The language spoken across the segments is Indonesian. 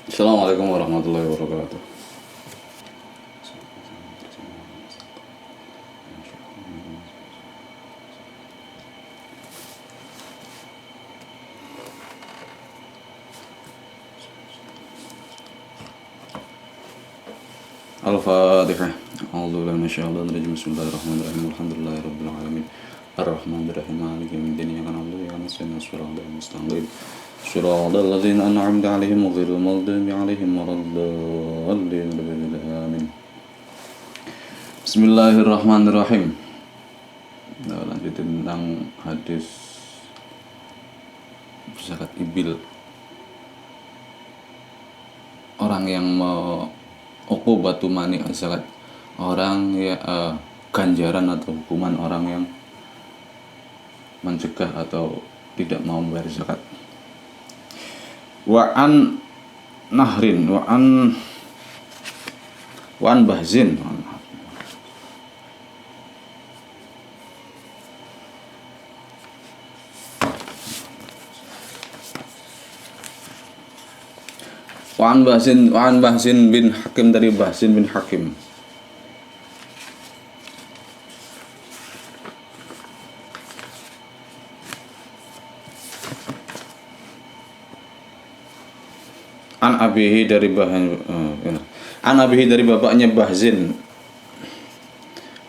Assalamualaikum warahmatullahi wabarakatuh. Al-Fatihah. A'udzu billahi minasyaitonir rajim. Bismillahirrahmanirrahim. Alhamdulillahirabbil alamin. Ar-Rahmanir-Rahim. Maliki yaumiddin. Iyyaka na'budu wa iyyaka nasta'in. Shiratal mustaqim. Shiratal ladzina an'amta 'alaihim ghairil maghdubi 'alaihim waladdallin. Amin. Bismillahirrahmanirrahim. Nah, lanjutin tentang hadis zakat ibil. Orang yang uqubatu mani zakat, orang ya ganjaran atau hukuman orang yang mencegah atau tidak mau membayar zakat. Wa an nahrin wa an bahzin. Wa an bahzin bin Hakim, dari Bahzin bin Hakim. An abihi, dari an abihi, dari bapaknya Bahzin,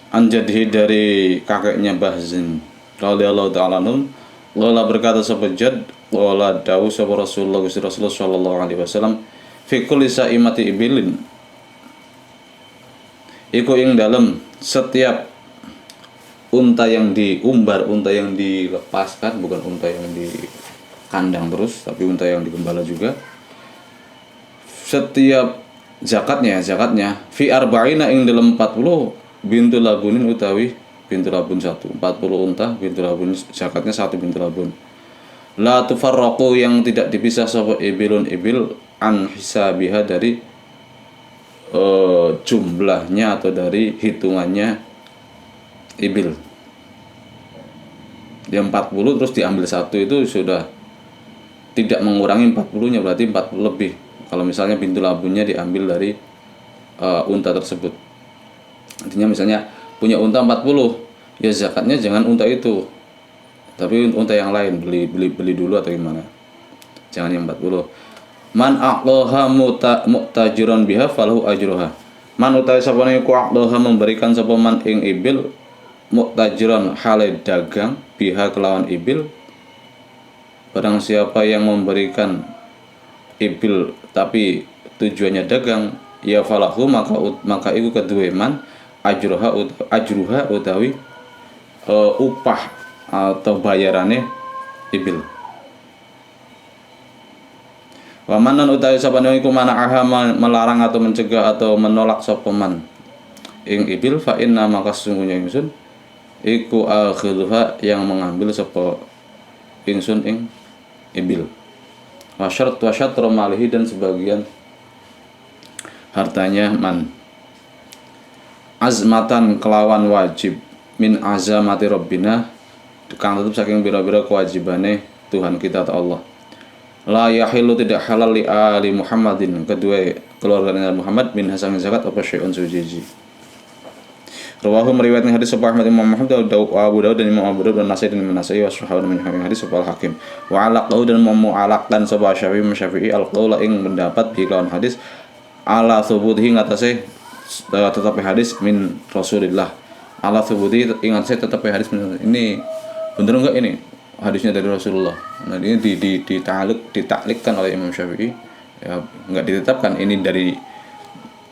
an jadhi, dari kakeknya Bahzin radhiyallahu ta'ala anhu, qala berkata sapa Jad, qala dawu sapa Rasulullah sallallahu alaihi wasallam, fi kulli sa'imati ibilin, iku ing dalem setiap unta yang diumbar, unta yang dilepaskan, bukan unta yang di kandang terus, tapi unta yang digembala juga. Setiap zakatnya fi arba'ina ing dalam 40 bintu labunin utawi bintu labun 1, 40 unta bintu labun, zakatnya 1 bintu labun. La tufarraqu, yang tidak dipisah sapa ibilun ibil, an hisabiha, dari jumlahnya atau dari hitungannya ibil. Yang 40 terus diambil 1 itu sudah tidak mengurangi 40-nya, berarti 40 lebih. Kalau misalnya pintu labunnya diambil dari unta tersebut. Artinya misalnya punya unta 40, ya zakatnya jangan unta itu, tapi unta yang lain, beli dulu atau gimana. Jangan yang 40. Man aqlaha mu'tajiran biha falahu ajruha. Man utawi sapane ku aqlaha, memberikan sapa man ing ibil, mu'tajiran, hale dagang, biha kelawan ibil. Barang siapa yang memberikan ibil tapi tujuannya dagang, ya falahu, maka iku kedue man ajruha utawi upah atau bayarannya ibil. Wa manan utawi sapane iku mana'aha, melarang atau mencegah atau menolak sapa man ing ibil, fa inna, maka sesungguhnya ingsun iku akhidha, yang mengambil sapa ingsun ing ibil. Wa syatru malihi, dan sebagian hartanya man. Azmatan, kelawan wajib, min azamati rabbina, kang tetep saking bira-bira kewajibane Tuhan kita atau Allah. La yahilu, tidak halal li ali Muhammadin, kedua keluarga Nabi Muhammad, min hasang zakat apa syai'un sujiji. Rawahu, meriwayatkan hadis sapa Ahmad, Imam Muhammad, Abu Dawud dan Imam Abu Dawud, dan Nasai dan Imam Nasai, wa sahahu dan Imam hadis sapa Al-Hakim. Wa alaqahu, dan mu'alaqkan sapa Syafi'i al-qaula ing mendapat bi lawan hadis, ala thubutihi, ngatasé tetapi hadis min Rasulillah. Ala thubuti, ingat saya tetapi hadis ini bener enggak ini hadisnya dari Rasulullah. Nah, ini ditaklikkan oleh Imam Syafi'i, ya enggak ditetapkan ini dari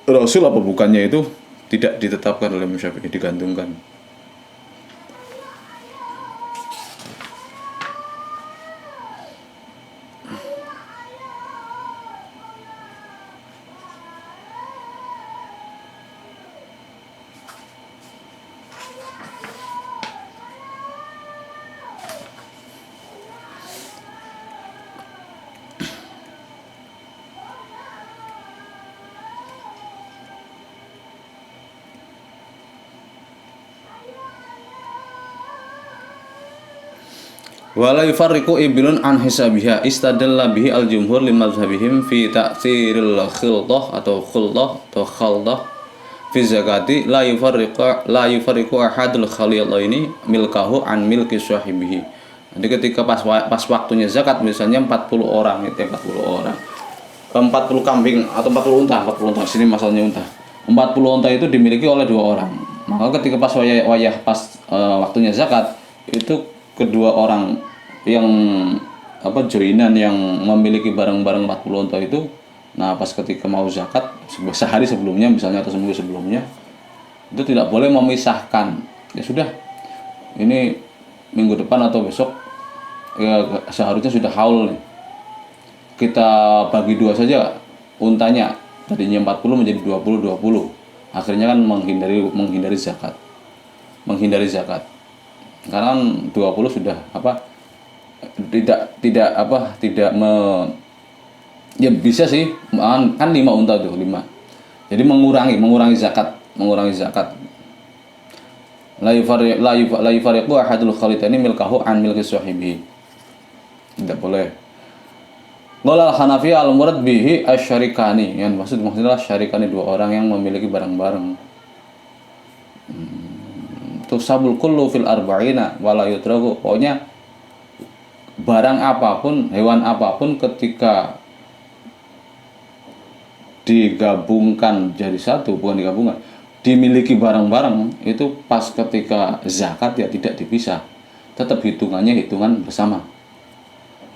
Rasul apa bukannya, itu tidak ditetapkan oleh Imam Syafi'i, digantungkan. Wala yufarriqu ibilun an hisabiha istadalla bihi al-jumhur limadzhabihim fi ta'thiril khildah atau khaldah fi zakati la yufarriqu ahadul khalilaini milkahu an milki sahibihi. Jadi ketika pas waktunya zakat misalnya 40 orang itu 40 orang 40 kambing atau 40 unta sini masalahnya unta. 40 unta itu dimiliki oleh 2 orang. Maka ketika pas waktunya zakat itu kedua orang yang joinan yang memiliki barang-barang 40 unta itu, nah pas ketika mau zakat sehari sebelumnya misalnya atau seminggu sebelumnya itu tidak boleh memisahkan. Ya sudah, ini minggu depan atau besok ya seharusnya sudah haul nih. Kita bagi 2 saja untanya, tadinya 40 menjadi 20. Akhirnya kan menghindari zakat. Karena 20 sudah ya bisa sih kan 5 unta tuh 5. Jadi mengurangi zakat. La yufariqu ahadul khalitaini milkahu an milki sahibi. Tidak boleh. Qala al-Hanafi al-murad bihi asy-syarikani. Yang maksudnya syarikani 2 orang yang memiliki barang-barang. Tusabul kullu fil arba'ina wala yutraku. Pokoknya barang apapun, hewan apapun ketika digabungkan jadi satu, bukan digabungkan, dimiliki barang-barang itu pas ketika zakat ya tidak dipisah, tetap hitungannya bersama,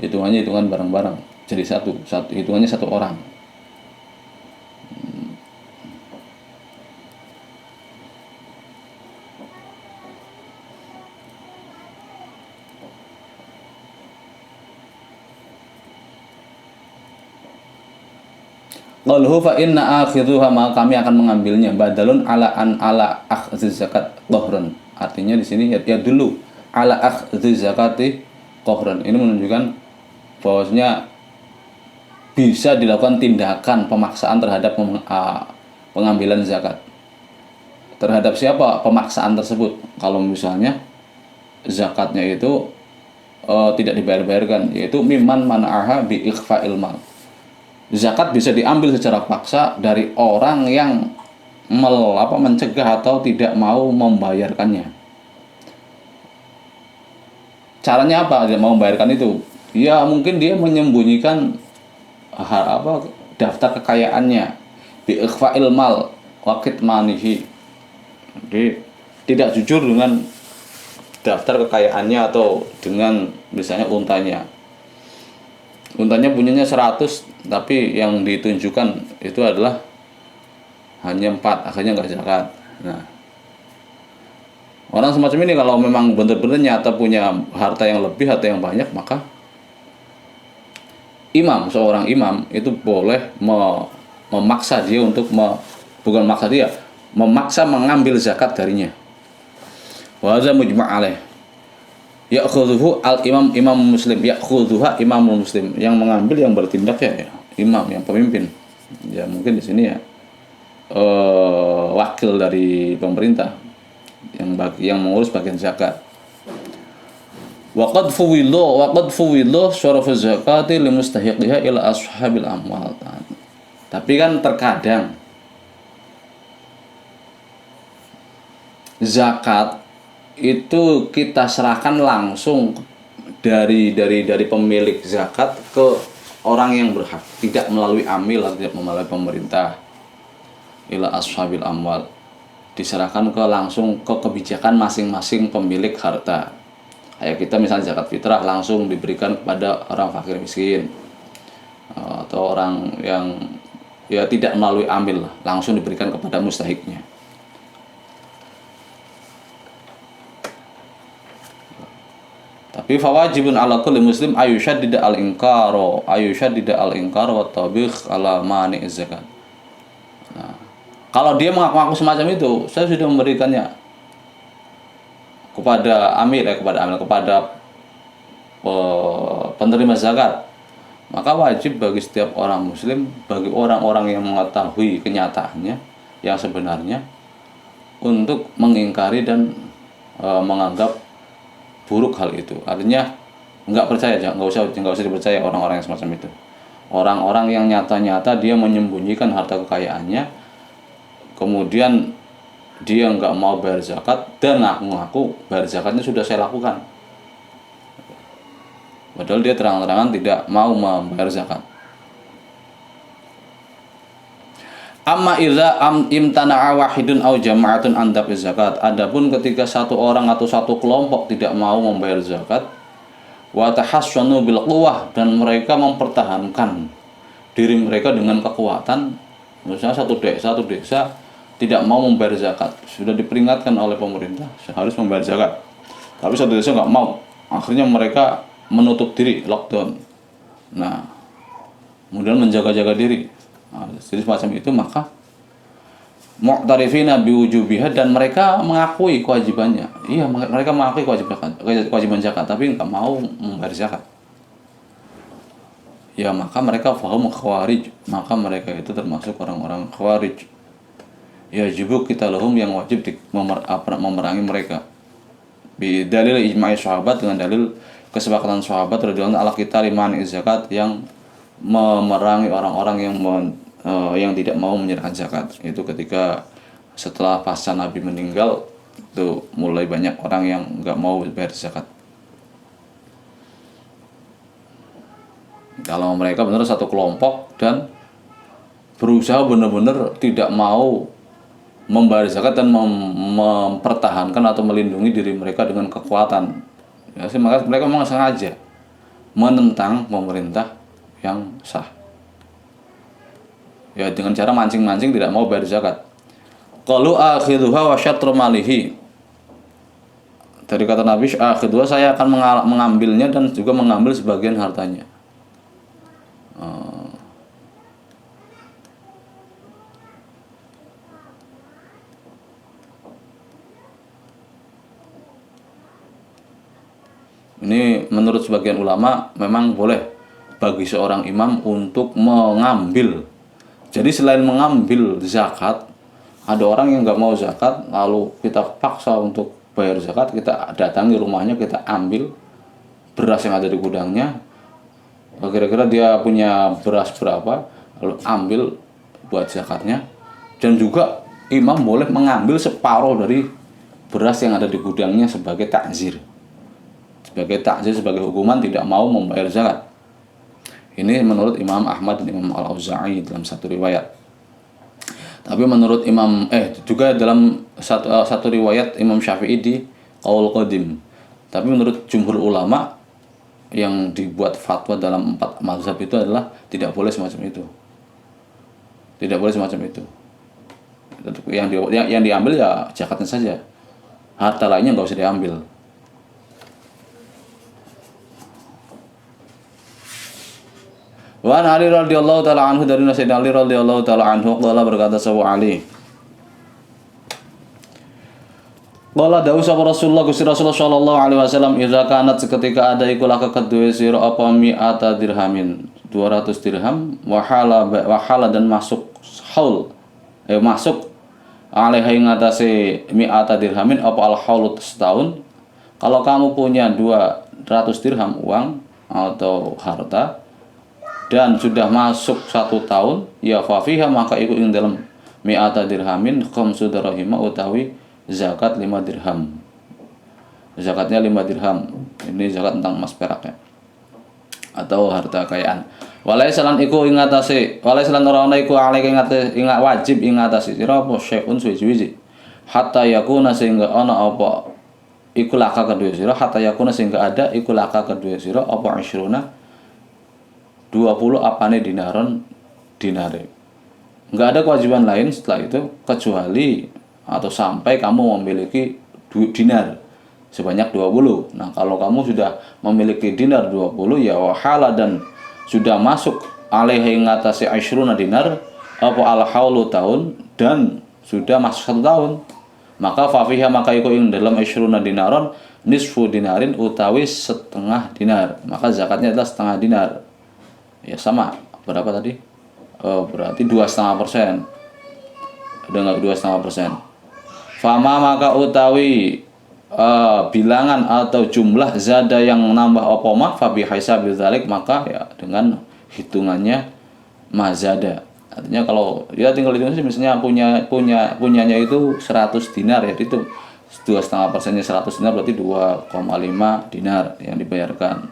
hitungan barang-barang jadi satu hitungannya 1 orang. Qalhu fa inna akhidhuha, maka kami akan mengambilnya badalun ala akhdhi zakat qohron. Artinya di sini ya dulu ala akhdhi zakati qohron. Ini menunjukkan bahwasanya bisa dilakukan tindakan pemaksaan terhadap pengambilan zakat. Terhadap siapa pemaksaan tersebut? Kalau misalnya zakatnya itu tidak dibayar-bayarkan, yaitu mimman mana'aha bi ikhfa'il mal. Zakat bisa diambil secara paksa dari orang yang mencegah atau tidak mau membayarkannya. Caranya apa dia mau membayarkan itu? Ya mungkin dia menyembunyikan daftar kekayaannya, bi ikhfa'il mal wa kitmanihi. Jadi tidak jujur dengan daftar kekayaannya atau dengan misalnya untanya punyanya 100, tapi yang ditunjukkan itu adalah hanya 4, akhirnya nggak zakat. Nah, orang semacam ini kalau memang benar-benar nyata punya harta yang lebih atau yang banyak, maka seorang imam itu boleh memaksa dia untuk memaksa mengambil zakat darinya. Wa hadza mujma' alaih. Ya'khudhuhu imam muslim, ya'khudhuha imamul muslim, yang mengambil, yang bertindak ya imam, yang pemimpin. Ya mungkin di sini ya wakil dari pemerintah yang mengurus bagian zakat. Wa qad fuwidhu syarafu zakati limustahiqiha ila ashabil amwal. Tapi kan terkadang zakat itu kita serahkan langsung dari pemilik zakat ke orang yang berhak, tidak melalui amil atau tidak melalui pemerintah. Ila ashabil amwal, diserahkan langsung ke kebijakan masing-masing pemilik harta. Kayak kita misalnya zakat fitrah langsung diberikan kepada orang fakir miskin, atau orang yang ya tidak melalui amil, langsung diberikan kepada mustahiknya. Tapi fawajibun ala kulli muslim ayushaddida al-inkar wa tabikh ala mani zakat. Nah, kalau dia mengaku-ngaku semacam itu, saya sudah memberikannya kepada penerima zakat, maka wajib bagi setiap orang muslim, bagi orang-orang yang mengetahui kenyataannya yang sebenarnya, untuk mengingkari dan menganggap buruk hal itu. Artinya nggak usah dipercaya orang-orang yang semacam itu. Orang-orang yang nyata-nyata dia menyembunyikan harta kekayaannya, kemudian dia nggak mau bayar zakat dan ngaku-ngaku bayar zakatnya sudah saya lakukan, padahal dia terang-terangan tidak mau membayar zakat. Amma idza imtana'a wahidun aw jama'atun an dafiz zakat. Adapun ketika satu orang atau satu kelompok tidak mau membayar zakat, wa tahassanu bil quwwah, dan mereka mempertahankan diri mereka dengan kekuatan. Misalnya satu desa tidak mau membayar zakat, sudah diperingatkan oleh pemerintah harus membayar zakat, tapi satu desa nggak mau, akhirnya mereka menutup diri, lockdown. Nah, kemudian menjaga-jaga diri. Nah, jadi semacam itu, maka mu'tarifina biwujubiha, dan mereka mengakui kewajibannya. Iya, mereka mengakui kewajiban zakat, tapi nggak mau membayar zakat. Ya, maka mereka faham khawarij, maka mereka itu termasuk orang-orang khawarij. Ya, jibuk kita lahum, yang wajib memerangi mereka. Bi dalil ijma'i sahabat, dengan dalil kesepakatan sahabat radhiyallahu anhu ala kita liman zakat, yang memerangi orang-orang yang tidak mau menyerahkan zakat. Itu ketika setelah pasca Nabi meninggal, itu mulai banyak orang yang nggak mau bayar zakat. Kalau mereka benar satu kelompok dan berusaha benar-benar tidak mau membayar zakat dan mempertahankan atau melindungi diri mereka dengan kekuatan, ya, maka mereka memang sengaja menentang pemerintah yang sah, ya, dengan cara mancing-mancing tidak mau bayar zakat. Qalu akhidhuha wa syatru malihi. Dari kata Nabi, akhidhuha, saya akan mengambilnya dan juga mengambil sebagian hartanya. Ini menurut sebagian ulama memang boleh bagi seorang imam untuk mengambil. Jadi selain mengambil zakat, ada orang yang nggak mau zakat, lalu kita paksa untuk bayar zakat, kita datangi rumahnya, kita ambil beras yang ada di gudangnya, kira-kira dia punya beras berapa, lalu ambil buat zakatnya. Dan juga imam boleh mengambil separuh dari beras yang ada di gudangnya sebagai takzir, sebagai hukuman tidak mau membayar zakat. Ini menurut Imam Ahmad dan Imam Al-Auza'i dalam satu riwayat. Tapi menurut juga dalam satu riwayat Imam Syafi'i di Qaul Qadim. Tapi menurut jumhur ulama yang dibuat fatwa dalam 4 mazhab itu adalah tidak boleh semacam itu. Tidak boleh semacam itu. Yang diambil ya zakatnya saja. Harta lainnya nggak usah diambil. Wa Ali radhiyallahu taala anhu, dari Sayyidina Ali radhiyallahu taala anhu qala, berkata sahabat Ali, qala dawu sahabat Rasulullah Gusti Rasulullah sallallahu alaihi wasallam, idza kanat, seketika ada iku laka kedue sira apa mi'ata dirhamin, 200 dirham, wahala dan masuk haul, masuk alaihi ngatasi mi'ata dirhamin apa al haul, setahun. Kalau kamu punya 200 dirham uang atau harta dan sudah masuk 1 tahun, ya fafiha, maka ikut ing dalam mi'ata dirhamin khamsu dirham, utawi zakat 5 dirham. Zakatnya 5 dirham. Ini zakat tentang emas perak, ya, atau harta kekayaan. Walaisalan iku ing atase, walaisalan ora ana iku alike ing wajib ing atase sira apa syai'un suwi-suwi, hatta yakuna, sehingga ana apa iku laka kedua sira, hatta yakuna, sehingga ada iku laka kedua sira apa 20 apane dinare. Enggak ada kewajiban lain setelah itu kecuali atau sampai kamu memiliki dinar sebanyak 20. Nah, kalau kamu sudah memiliki dinar 20, ya wahala, dan sudah masuk alaihi ngatasi 20 dinar apa al haulu tahun, dan sudah masuk 1 tahun, maka fafiha, maka iku ing dalam 20 dinaron nisfu dinarin, utawi setengah dinar, maka zakatnya adalah setengah dinar. Ya sama, berapa tadi? Berarti 2,5%. Udah nggak 2,5%. Fama, maka utawi bilangan atau jumlah zada yang nambah opoma fabi hisabi dzalik, maka ya dengan hitungannya mazada. Artinya kalau ya tinggal hitung sih, misalnya punyanya itu 100 dinar ya, itu 2,5%-nya 100 dinar berarti 2,5 dinar yang dibayarkan.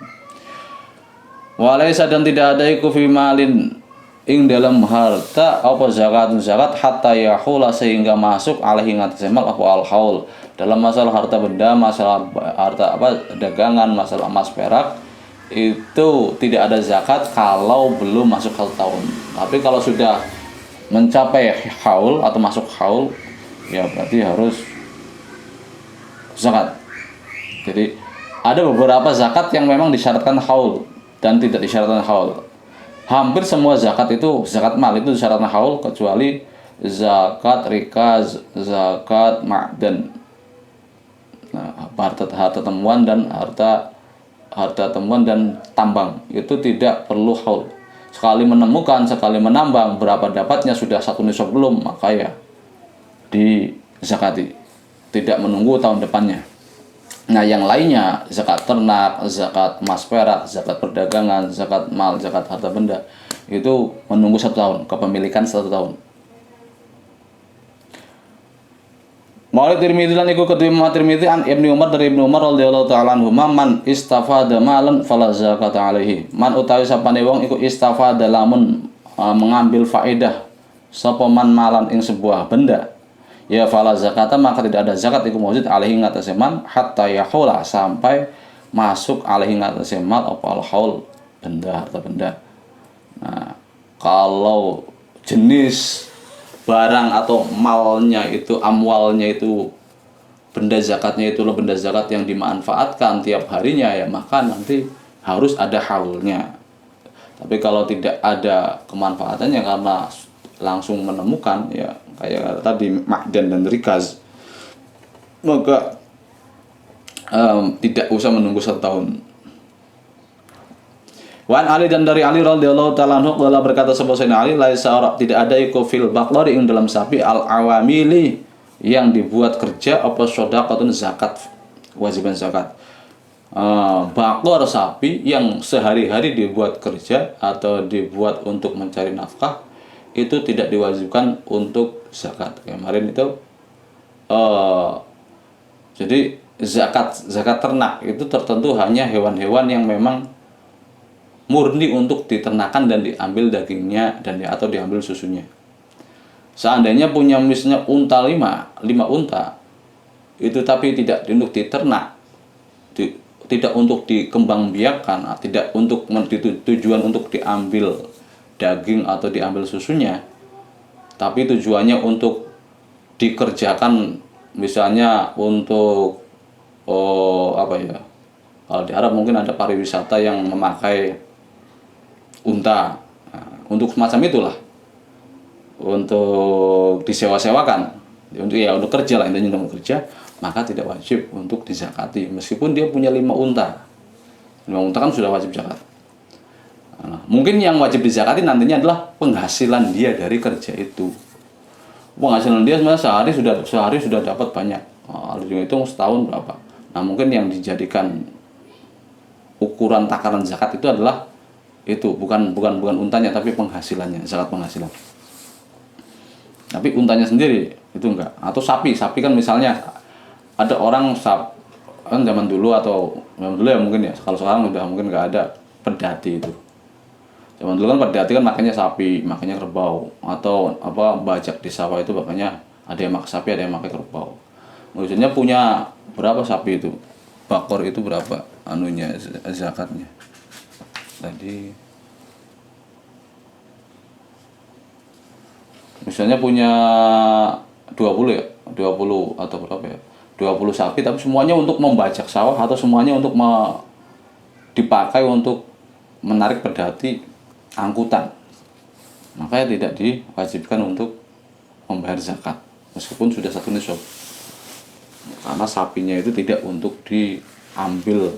Walaysa, dan tidak ada iku fi malin ing dalam harta apa zakatun zakat hatta yahula, sehingga masuk alaihi ngatasé mal apa al haul, dalam masalah harta benda, masalah harta dagangan, masalah emas perak itu tidak ada zakat kalau belum masuk 1 tahun. Tapi kalau sudah mencapai haul atau masuk haul ya berarti harus zakat. Jadi ada beberapa zakat yang memang disyaratkan haul dan tidak disyaratkan haul. Hampir semua zakat itu, zakat mal itu disyaratkan haul kecuali zakat rikaz, zakat ma'dan. Nah, harta temuan dan harta temuan dan tambang itu tidak perlu haul. Sekali menemukan, sekali menambang, berapa dapatnya, sudah 1 nisab belum, maka ya dizakati, tidak menunggu tahun depannya. Nah, yang lainnya zakat ternak, zakat emas perak, zakat perdagangan, zakat mal, zakat harta benda itu menunggu 1 tahun, kepemilikan 1 tahun. Maulid Tirmidzi lan iku kedue Muhammad Tirmidzi an Ibnu Umar dari Ibnu Umar radhiyallahu ta'ala anhu, man istafada malan fala zakata alaihi. Man utawi sapane wong iku istafada lamun mengambil faedah sapa man malan ing sebuah benda, ya fala zakata, maka tidak ada zakat iku maujud alaihi ngatasé man hatta yahula, sampai masuk alaihi ngatasé mal apa al haul, benda, harta benda. Nah, kalau jenis barang atau malnya itu, amwalnya itu, benda zakatnya itu benda zakat yang dimanfaatkan tiap harinya, ya maka nanti harus ada haulnya. Tapi kalau tidak ada kemanfaatannya karena langsung menemukan, ya kayak tadi ma'dan dan rikaz, maka tidak usah menunggu 1 tahun. Wan Ali, dan dari Ali radhiyallahu ta'ala anhu qala, berkata sebuah Ali, laisa tidak ada iku fil baqlari ing dalam sapi al awamili yang dibuat kerja apa shadaqatun zakat, wajiban zakat. Bakor sapi yang sehari-hari dibuat kerja atau dibuat untuk mencari nafkah itu tidak diwajibkan untuk zakat. Kemarin itu jadi zakat ternak itu tertentu hanya hewan-hewan yang memang murni untuk diternakan dan diambil dagingnya dan atau diambil susunya. Seandainya punya misalnya unta 5 unta itu, tapi tidak untuk diternak, tidak untuk dikembangbiakan, tidak untuk tujuan untuk diambil daging atau diambil susunya, tapi tujuannya untuk dikerjakan, misalnya untuk kalau di Arab mungkin ada pariwisata yang memakai unta, untuk semacam itulah, untuk disewa-sewakan, untuk kerja lah, intinya untuk kerja, maka tidak wajib untuk dizakati meskipun dia punya 5 unta. 5 unta kan sudah wajib zakat. Nah, mungkin yang wajib dizakati nantinya adalah penghasilan dia dari kerja itu. Penghasilan dia sebenarnya sehari sudah dapat banyak. Harus dihitung setahun berapa. Nah, mungkin yang dijadikan ukuran takaran zakat itu adalah itu, bukan untanya tapi penghasilannya, zakat penghasilan. Tapi untanya sendiri itu enggak. Atau sapi kan misalnya ada orang kan zaman dulu ya mungkin ya, kalau sekarang udah mungkin enggak ada pedati itu. Zaman dulu kan pedati kan makanya sapi, makanya kerbau, atau bajak di sawah itu makanya ada yang makan sapi, ada yang makan kerbau. Maksudnya punya berapa sapi itu? Bakor itu berapa zakatnya? Tadi misalnya punya 20 atau berapa ya? 20 sapi, tapi semuanya untuk membajak sawah atau semuanya untuk dipakai untuk menarik pedati angkutan, makanya tidak diwajibkan untuk membayar zakat meskipun sudah 1 nisab, karena sapinya itu tidak untuk diambil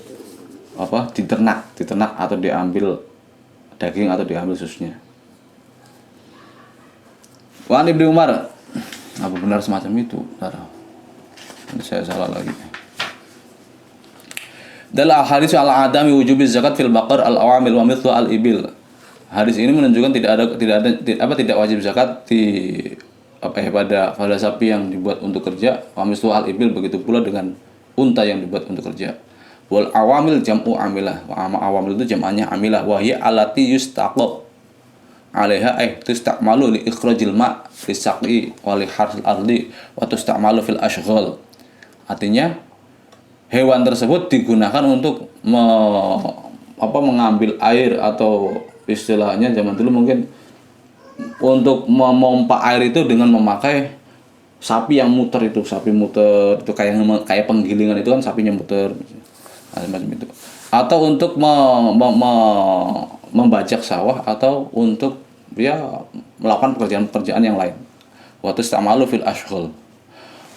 diternak atau diambil daging atau diambil susunya. Wa Ibnu Umar, apa benar semacam itu? Bentar, ini saya salah lagi. Dalam hadis al-adami wujubi zakat fil baqar al-awamil wa mithlu al-ibil. Hadis ini menunjukkan tidak wajib zakat di pada sapi yang dibuat untuk kerja, wa mithlu al-ibil, begitu pula dengan unta yang dibuat untuk kerja. Wal awamil jam'u amilah. Awamil itu jam'annya amilah, wa hiya allati yustaqab 'alaiha tusta'malu li ikhrajil ma' li saqi wa li harsil ardi wa tusta'malu fil ashghal. Artinya hewan tersebut digunakan untuk mengambil air, atau istilahnya zaman dulu mungkin untuk memompa air itu dengan memakai sapi yang muter itu, sapi muter itu kayak penggilingan itu kan, sapinya muter, macam itu. Atau untuk membajak sawah, atau untuk melakukan pekerjaan-pekerjaan yang lain. Wa tusta'malu fil ashghal.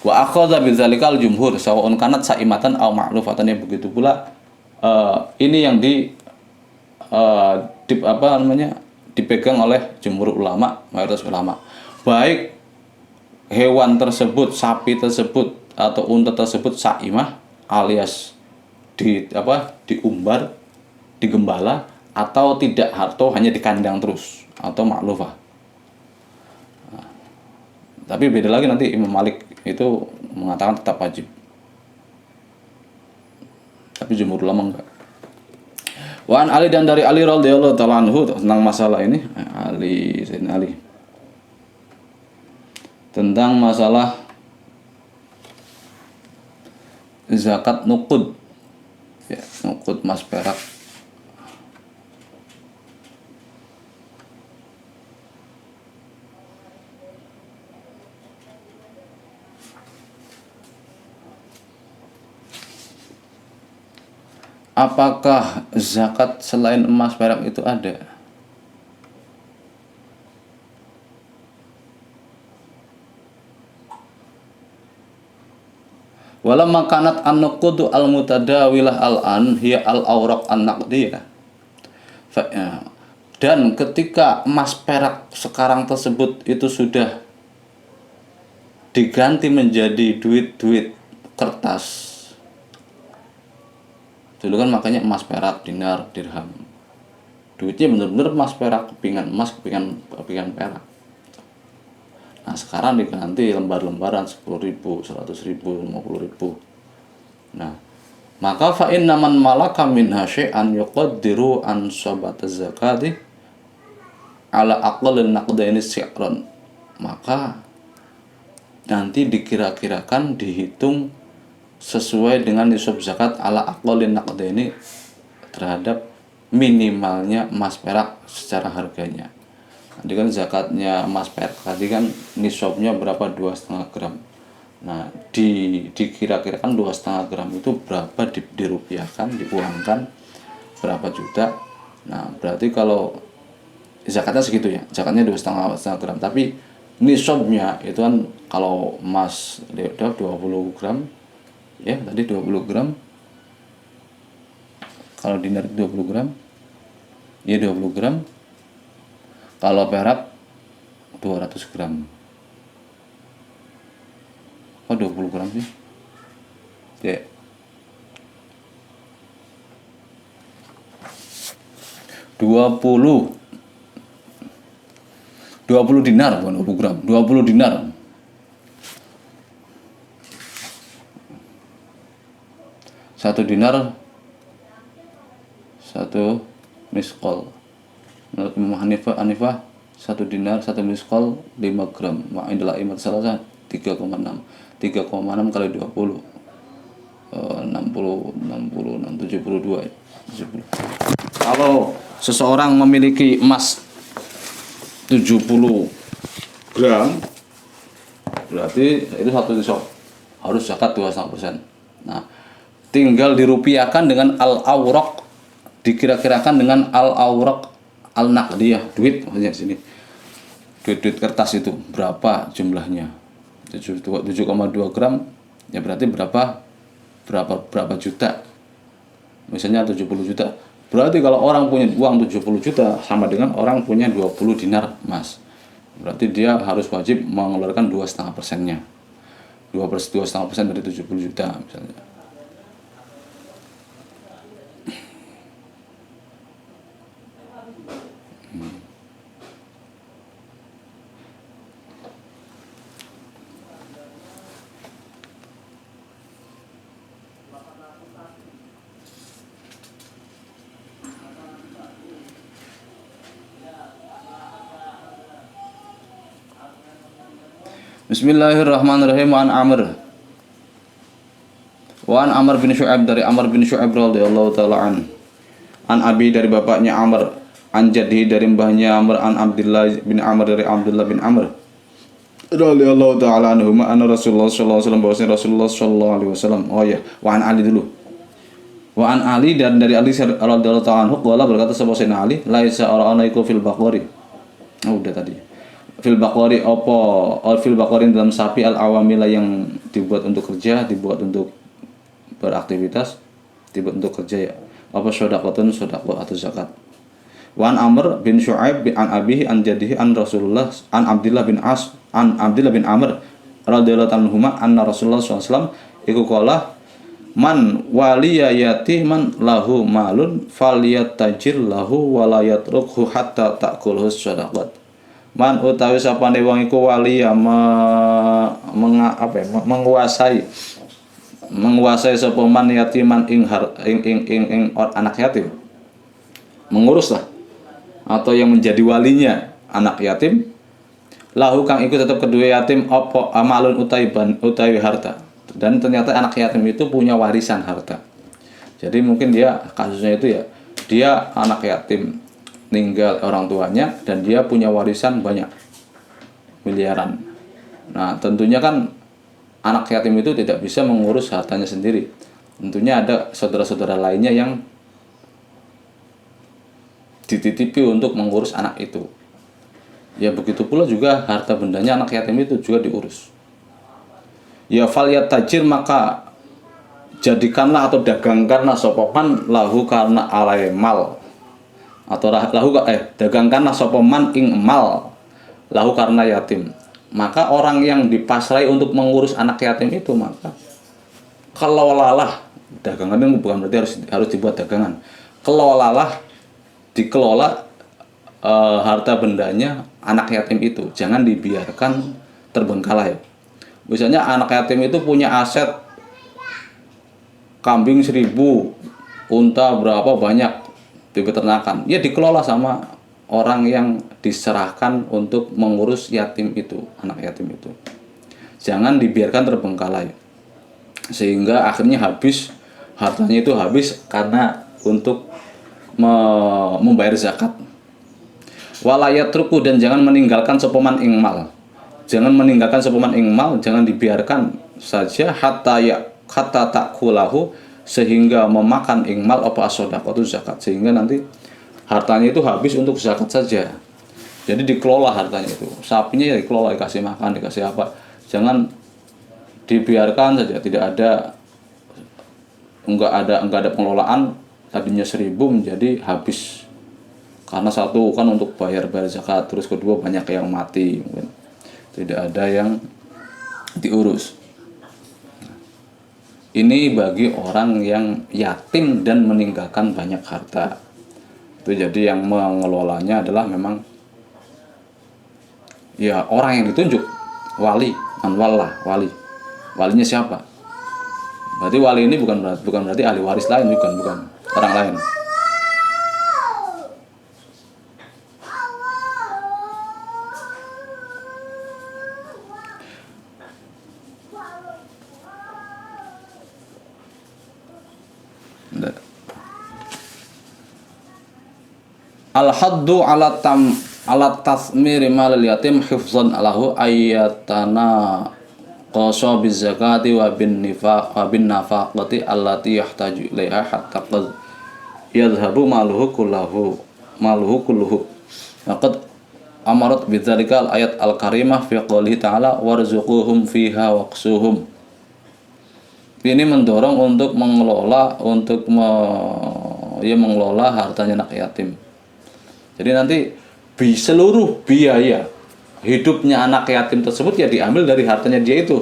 Wa akhadha bidzalikal jumhur sawa'un kanat sa'imatan aw ma'lufatan. Begitu pula ini yang dipegang oleh jumhur ulama, mayoritas ulama. Baik hewan tersebut, sapi tersebut atau unta tersebut sa'imah alias diumbar, digembala, atau tidak, atau hanya di kandang terus, atau ma'lufah. Tapi beda lagi, nanti Imam Malik itu mengatakan tetap wajib, tapi jumhur ulama enggak. Wa an Ali, dan dari Ali radhiyallahu ta'ala anhu tentang masalah ini, Sayyidina Ali, tentang masalah zakat nuqud, nuqud emas perak. Apakah zakat selain emas perak itu ada? Walamma kanat an-nuqudu al-mutadawilah al-an hiya al-awraq an-naqdiyah. Dan ketika emas perak sekarang tersebut itu sudah diganti menjadi duit-duit kertas. Dulu kan makanya emas perak, dinar, dirham. Duitnya benar-benar emas perak, kepingan emas, kepingan perak. Nah sekarang diganti lembar-lembaran 10.000, 100.000, 50.000. Nah maka fa'in naman malaka minha syai'an yuqaddiru an sobat zakati ala aqlin naqdaini syi'ran. Maka nanti dikira-kirakan, dihitung sesuai dengan nisab zakat ala aqlin naqdaini, terhadap minimalnya emas perak secara harganya. Tadi kan zakatnya emas perak tadi kan nisabnya berapa, 2,5 gram. Nah dikira-kirakan 2,5 gram itu berapa dirupiahkan, diuangkan berapa juta. Nah berarti kalau zakatnya segitu ya, zakatnya 2,5 gram, tapi nisabnya itu kan kalau emas udah 20 gram ya, tadi 20 gram, kalau dinar 20 gram ya 20 gram, kalau perak 200 gram. Oh 20 gram sih ya, 20 dinar, bukan 20 gram, 20 dinar. Satu dinar, satu miskol. Menurut Imam Hanifah, satu dinar, satu miskol 5 gram. Ma'indalah imat salah 3,6 kali 20, 60, 72 ya. 70. Kalau seseorang memiliki emas 70 gram, berarti itu satu nisab, harus zakat 2,5%. Nah tinggal dirupiahkan dengan al-awraq, dikira-kirakan dengan al-awraq al-naqdiyah, duit maksudnya sini, duit kertas itu berapa jumlahnya, 7,2 gram ya, berarti berapa juta, misalnya 70 juta. Berarti kalau orang punya uang 70 juta sama dengan orang punya 20 dinar emas, berarti dia harus wajib mengeluarkan 2,5%-nya, 2,5% dari 70 juta misalnya. Bismillahirrahmanirrahim. Wa an Amr bin Syu'aib, dari Amr bin Syu'aib radhiyallahu taala an abi, dari bapaknya Amr, an jaddihi, dari mbahnya Amr, an Abdullah bin Amr, dari Abdullah bin Amr radhiyallahu taala anhuma, anna Rasulullah sallallahu alaihi wasallam, bahwasanya Rasulullah sallallahu alaihi wasallam. Oh ya, wa an Ali dulu. Wa an Ali, dan dari Ali radhiyallahu taala anhu, qala, berkata sapa sayyidina Ali, laisa ana iku fil baqari. Oh, udah tadi. Fil baqari apa? Fil baqari dalam sapi al awamila, yang dibuat untuk kerja, dibuat untuk beraktivitas, dibuat untuk kerja ya. Apa sedekatun, sedekah atau zakat. Wa an Amr bin Syu'aib an abihi an jaddihi an Rasulullah an Abdullah bin As an Abdullah bin Amr radhiyallahu anhuma, anna Rasulullah sallallahu alaihi wasallam iku qala, man waliya yatiman lahu malun falyatajir lahu wa la yatrukhu hatta ta'kulhu sadaqat. Man utawi sapane wong iku waliya menguasai sapa man yatiman ing anak yatim, mengurus lah, atau yang menjadi walinya anak yatim, lahu kang iku tetap kedua yatim apa amalun utawi harta, dan ternyata anak yatim itu punya warisan harta. Jadi mungkin dia kasusnya itu ya, dia anak yatim, meninggal orang tuanya, dan dia punya warisan banyak, miliaran. Nah tentunya kan anak yatim itu tidak bisa mengurus hartanya sendiri. Tentunya ada saudara-saudara lainnya yang dititipi untuk mengurus anak itu. Ya begitu pula juga harta bendanya anak yatim itu juga diurus. Ya faliyat tajir, maka jadikanlah atau dagangkanlah sopoman lahu karena alai mal, atau dagangkanlah sopoman ing mal lahu karena yatim. Maka orang yang dipasrai untuk mengurus anak yatim itu, maka kelolalah, dagangan itu bukan berarti harus dibuat dagangan, kelolalah, dikelola harta bendanya anak yatim itu, jangan dibiarkan terbengkalai. Misalnya anak yatim itu punya aset kambing 1000, unta berapa banyak di peternakan, ya dikelola sama orang yang diserahkan untuk mengurus yatim itu, anak yatim itu. Jangan dibiarkan terbengkalai sehingga akhirnya habis, hartanya itu habis karena untuk membayar zakat. Walayatruku, dan jangan meninggalkan sopoman ingmal. Jangan meninggalkan sopoman ingmal, jangan dibiarkan saja hatta takulahu, sehingga memakan ingmal apa as-shadaqatu, zakat, sehingga nanti hartanya itu habis untuk zakat saja. Jadi dikelola hartanya itu, sapinya ya dikelola, dikasih makan, dikasih apa. Jangan dibiarkan saja, enggak ada pengelolaan, tadinya 1000 menjadi habis. Karena satu kan untuk bayar zakat, terus kedua banyak yang mati, mungkin tidak ada yang diurus. Ini bagi orang yang yatim dan meninggalkan banyak harta. Itu jadi yang mengelolanya adalah memang ya orang yang ditunjuk, wali, manwallah, wali. Walinya siapa? Berarti wali ini bukan berarti ahli waris lain, bukan orang lain. Al-haddu ala tasmiri malil yatim hifzan lahu ayyatana qasa bizakati wa bin nafaqati allati yahtaju ilaiha hatta qad yadhhabu maluhu kulluhu. Laqad amarat bidzalika al-ayat al-karimah fi qouli ta'ala warzuquhum fiha waqsuhum. Ini mendorong untuk mengelola, mengelola hartanya anak yatim. Jadi nanti seluruh biaya hidupnya anak yatim tersebut ya diambil dari hartanya dia itu.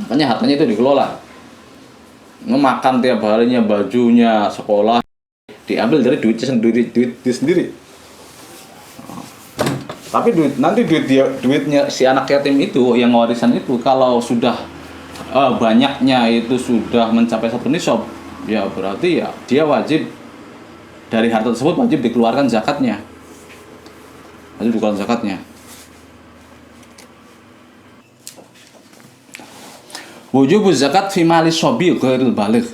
Makanya hartanya itu dikelola. Memakan tiap harinya, bajunya, sekolah, diambil dari duitnya sendiri. Tapi duitnya si anak yatim itu, yang warisan itu, kalau sudah banyaknya itu sudah mencapai 1 nisab, ya berarti ya dia wajib, dari harta tersebut wajib dikeluarkan zakatnya. Wujubuz zakat fi mali sobi ghairil baligh.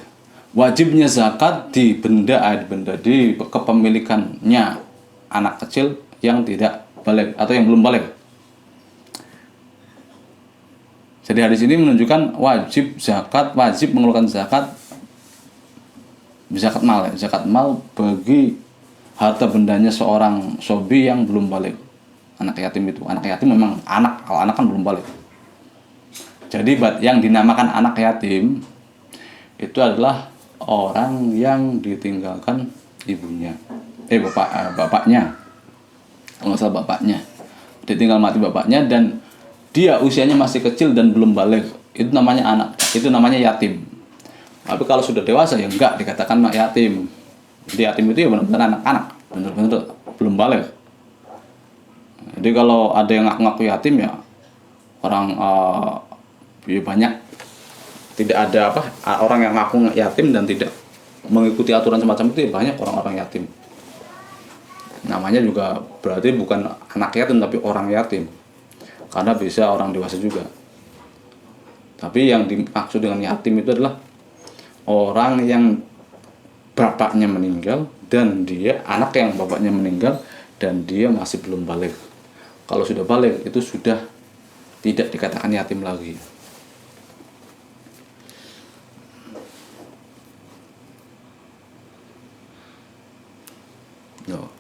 Wajibnya zakat di benda di kepemilikannya anak kecil yang tidak balik atau yang belum balik. Jadi hadis ini menunjukkan wajib mengeluarkan zakat mal bagi harta bendanya seorang sobi yang belum balik. Anak yatim itu, anak yatim memang anak, kalau anak kan belum balik. Jadi yang dinamakan anak yatim itu adalah orang yang ditinggalkan ibunya, bapaknya, kalau nggak salah bapaknya, ditinggal mati bapaknya dan dia usianya masih kecil dan belum balik, itu namanya anak, itu namanya yatim. Tapi kalau sudah dewasa ya enggak dikatakan yatim. Jadi yatim itu ya benar-benar anak-anak, benar-benar belum balik. Jadi kalau ada yang ngaku-ngaku yatim ya orang ya banyak, tidak ada orang yang ngaku yatim dan tidak mengikuti aturan semacam itu ya banyak orang-orang yatim. Namanya juga berarti bukan anak yatim tapi orang yatim, karena bisa orang dewasa juga. Tapi yang dimaksud dengan yatim itu adalah orang yang bapaknya meninggal dan dia anak yang bapaknya meninggal dan dia masih belum balik. Kalau sudah balik itu sudah tidak dikatakan yatim lagi.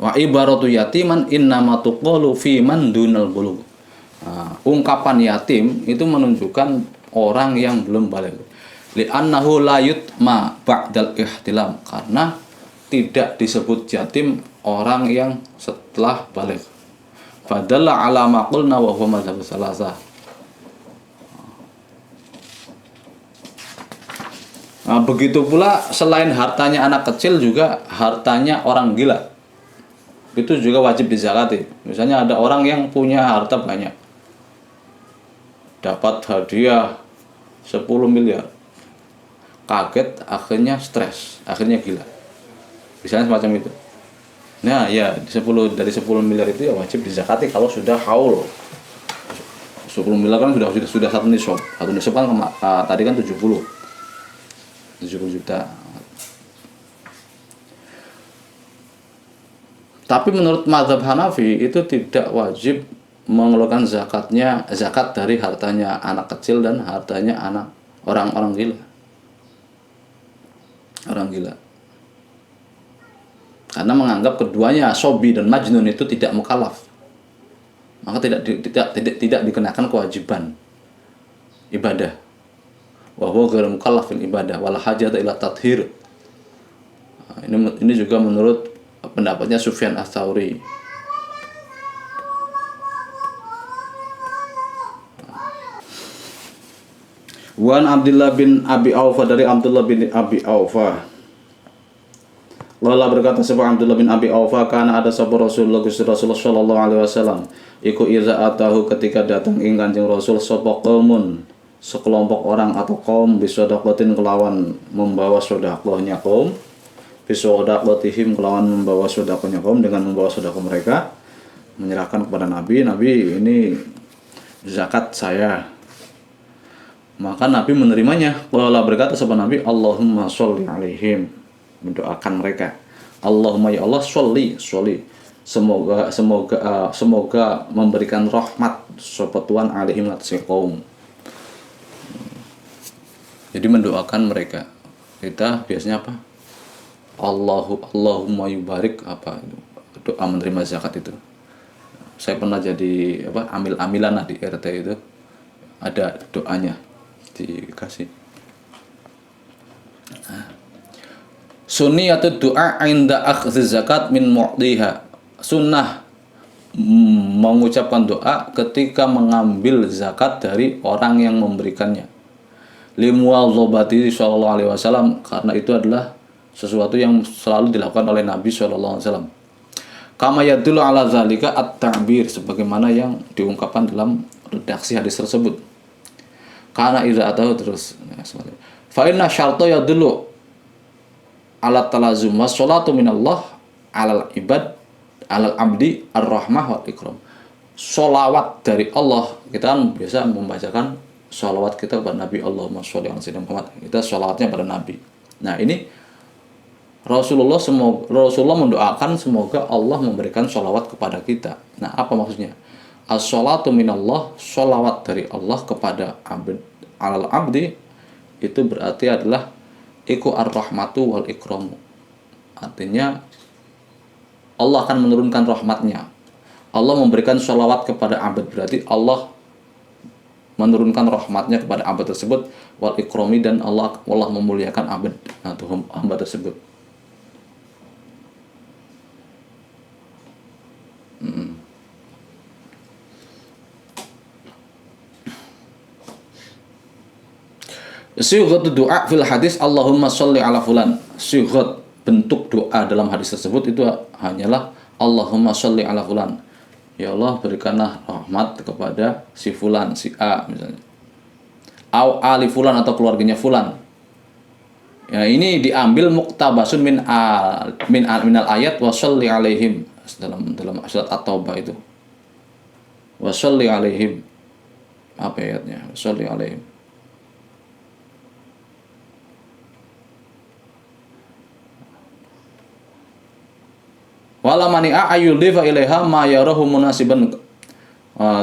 Wa ibaratu yatiman innama tuqalu fi man dunal bulugh. Ungkapan yatim itu menunjukkan orang yang belum balik. Li'annahu la yutma ba'dal ihtilam, karena tidak disebut yatim orang yang setelah balik. Fadalla ala ma qulna wa huwa madzhab salasah. Begitu pula selain hartanya anak kecil juga hartanya orang gila itu juga wajib dizakati. Misalnya ada orang yang punya harta banyak, dapat hadiah 10 miliar, kaget, akhirnya stres, akhirnya gila, misalnya semacam itu. Nah ya dari 10 miliar itu ya wajib dizakati kalau sudah haul. 10 miliar kan sudah satu nisab kan tadi kan 70 juta. Tapi menurut mazhab Hanafi itu tidak wajib mengeluarkan zakat dari hartanya anak kecil dan hartanya anak orang gila. Orang gila. Karena menganggap keduanya sobi dan majnun itu tidak mukallaf. Maka tidak dikenakan kewajiban ibadah. Wa huwa ghairu mukallaf fil ibadah wala hajata ila tathhir. Ini juga menurut pendapatnya Sufyan Ats-Tsauri. Wan Abdullah bin Abi Aufa, dari Abdullah bin Abi Aufa. Lala berkata sebab Abdullah bin Abi Aufa, karena ada sahabat Rasulullah sallallahu alaihi wasallam iku iza atahu, ketika datang ing Kanjeng Rasul sapa qaumun, sekelompok orang atau kaum, bisedaqatin kelawan membawa sedekahnya kaum, bisedaqatihim kelawan membawa sedekahnya kaum, dengan membawa sedekah mereka menyerahkan kepada Nabi, ini zakat saya. Maka Nabi menerimanya. Qala berkata sapa Nabi, Allahumma sholli alaihim, mendoakan mereka. Allahumma ya Allah sholli, semoga memberikan rahmat sapa Tuhan alaihim atas kaum. Jadi mendoakan mereka. Kita biasanya apa? Allahumma yubarik, doa menerima zakat itu. Saya pernah jadi amil-amilan di RT itu, ada doanya dikasih. Sunniyatu du'a inda akhdhi zakat min mu'diha. Sunnah mengucapkan doa ketika mengambil zakat dari orang yang memberikannya. Limuwadzabati sallallahu alaihi wasallam, karena itu adalah sesuatu yang selalu dilakukan oleh Nabi sallallahu alaihi wasallam. Kama yadullu ala zalika at-ta'bir, sebagaimana yang diungkapkan dalam redaksi hadis tersebut. Karena idza atahu, terus fa inna syarta yadullu ala talazum was salatu minallah alal ibad alal abdi ar-rahmah wal ikram. Sholawat dari Allah, kita kan biasa membacakan sholawat kita kepada Nabi, Allahumma sholli ala sayyidina Muhammad, kita sholawatnya pada Nabi. Nah ini Rasulullah mendoakan semoga Allah memberikan sholawat kepada kita. Nah apa maksudnya? As-sholatu minallah, sholawat dari Allah kepada alal abdi, itu berarti adalah iku ar-rahmatu wal ikramu. Artinya Allah akan menurunkan rahmatnya. Allah memberikan sholawat kepada abad, berarti Allah menurunkan rahmatnya kepada hamba tersebut, wal ikrami, dan Allah memuliakan abad atau hamba tersebut. Sighat doa fil hadis Allahumma sholli ala fulan. Sighat, bentuk doa dalam hadis tersebut itu hanyalah Allahumma sholli ala fulan. Ya Allah, berikanlah rahmat kepada si fulan, si A misalnya. Au ali fulan, atau keluarganya fulan. Ya, ini diambil muktabasun minal ayat wa sholli alaihim, dalam surat At-Taubah itu. Wa sholli alaihim. Apa ayatnya? Wa sholli alaihim. Wala mani'a ayyulifa ilaiha ma yarahu munasiban.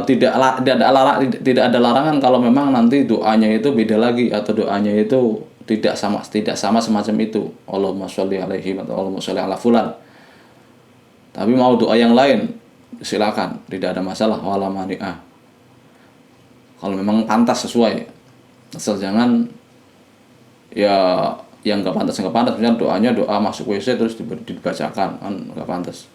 Tidak ada larangan kalau memang nanti doanya itu beda lagi, atau doanya itu tidak sama semacam itu. Allahumma sholli alaihi atau Allahumma sholli ala fulan. Tapi mau doa yang lain silakan, tidak ada masalah. Wala mani'a. Kalau memang pantas sesuai. Asal jangan ya yang nggak pantas, misalnya doanya doa masuk WC terus dibacakan, kan nggak pantas.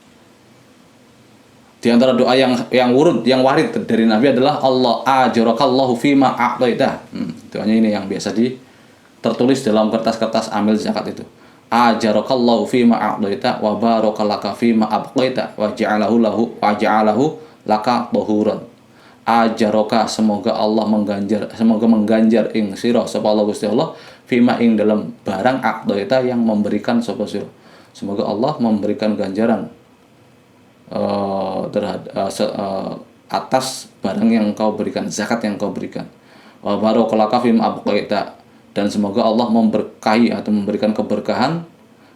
Di antara doa yang warid dari Nabi adalah Allah ajarakallahu fima a'taita. Doanya ini yang biasa tertulis dalam kertas-kertas amil zakat itu. Ajarakallahu fima a'taita wa barakalaka fima abqaita wa ja'alahu laka tahuran. Ajaraka, semoga Allah mengganjar ing sira sapa Allah Gusti Allah fima ing dalam barang aqdaita yang memberikan sapa sira. Semoga Allah memberikan ganjaran atas barang yang kau berikan, zakat yang kau berikan. Wa barakalaka fima abqaita, dan semoga Allah memberkahi atau memberikan keberkahan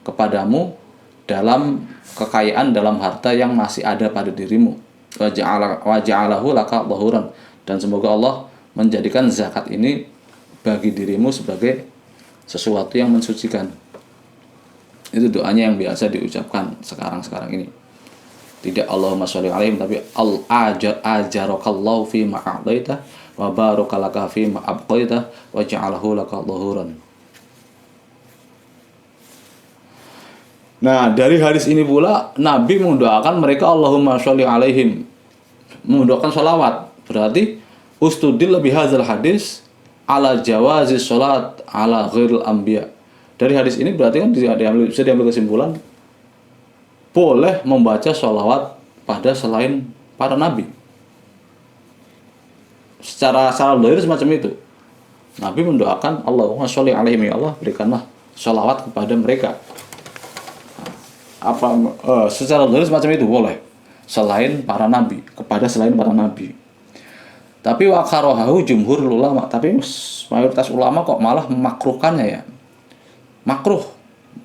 kepadamu dalam kekayaan, dalam harta yang masih ada pada dirimu. Wa ja'alahu laka tahuran, dan semoga Allah menjadikan zakat ini bagi dirimu sebagai sesuatu yang mensucikan. Itu doanya yang biasa diucapkan sekarang ini. Tidak Allahumma sholli alaihim, tapi ajarakallahu fi ma a'taita wa barakalaka fi ma abqaita wa ja'alahu laka tahuran. Nah, dari hadis ini pula Nabi mendoakan mereka Allahumma sholli alaihim, mendoakan sholawat. Berarti ustudil lebih hadzal hadis ala jawazi sholat ala ghairil anbiya. Dari hadis ini berarti kan bisa diambil kesimpulan boleh membaca sholawat pada selain para nabi. Secara lahir semacam itu. Nabi mendoakan Allahumma sholli alaihim, ya Allah berikanlah sholawat kepada mereka. Secara logis semacam itu boleh selain para nabi, kepada selain para nabi. Tapi wakarohahu jumhur ulama, tapi mayoritas ulama kok malah memakruhkannya ya. Makruh